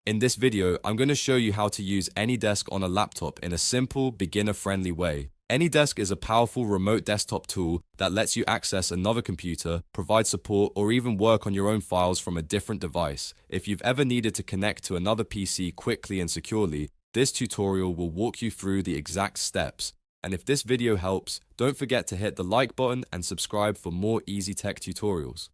In this video, I'm going to show you how to use AnyDesk on a laptop in a simple, beginner-friendly way. AnyDesk is a powerful remote desktop tool that lets you access another computer, provide support, or even work on your own files from a different device. If you've ever needed to connect to another PC quickly and securely, this tutorial will walk you through the exact steps. And if this video helps, don't forget to hit the like button and subscribe for more easy tech tutorials.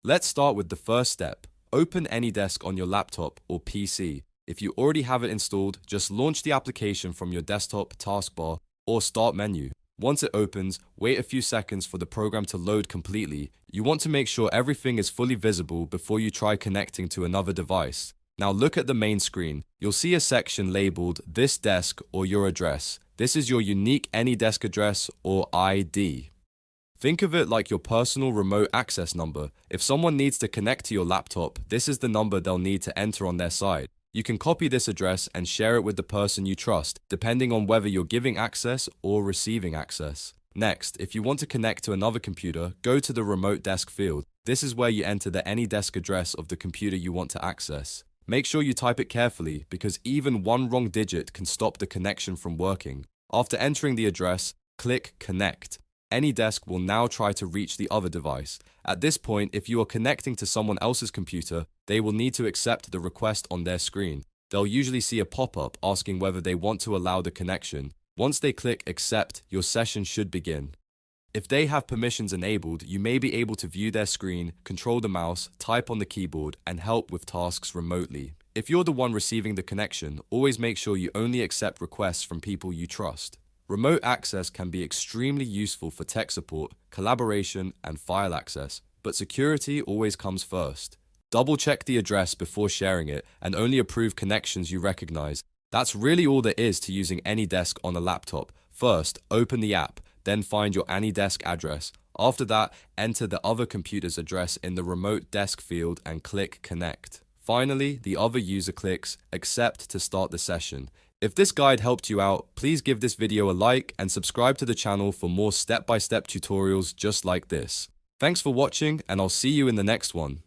Let's start with the first step. Open AnyDesk on your laptop or PC. If you already have it installed, just launch the application from your desktop taskbar or start menu. Once it opens, wait a few seconds for the program to load completely. You want to make sure everything is fully visible before you try connecting to another device. Now look at the main screen. You'll see a section labeled "This Desk" or "Your Address." This is your unique AnyDesk address or ID. Think of it like your personal remote access number. If someone needs to connect to your laptop, this is the number they'll need to enter on their side. You can copy this address and share it with the person you trust, depending on whether you're giving access or receiving access. Next, if you want to connect to another computer, go to the Remote Desk field. This is where you enter the AnyDesk address of the computer you want to access. Make sure you type it carefully, because even one wrong digit can stop the connection from working. After entering the address, click Connect. AnyDesk will now try to reach the other device. At this point, if you are connecting to someone else's computer, they will need to accept the request on their screen. They'll usually see a pop-up asking whether they want to allow the connection. Once they click Accept, your session should begin. If they have permissions enabled, you may be able to view their screen, control the mouse, type on the keyboard, and help with tasks remotely. If you're the one receiving the connection, always make sure you only accept requests from people you trust. Remote access can be extremely useful for tech support, collaboration, and file access, but security always comes first. Double-check the address before sharing it and only approve connections you recognize. That's really all there is to using AnyDesk on a laptop. First, open the app, then find your AnyDesk address. After that, enter the other computer's address in the Remote Desk field and click Connect. Finally, the other user clicks Accept to start the session. If this guide helped you out, please give this video a like and subscribe to the channel for more step-by-step tutorials just like this. Thanks for watching, and I'll see you in the next one.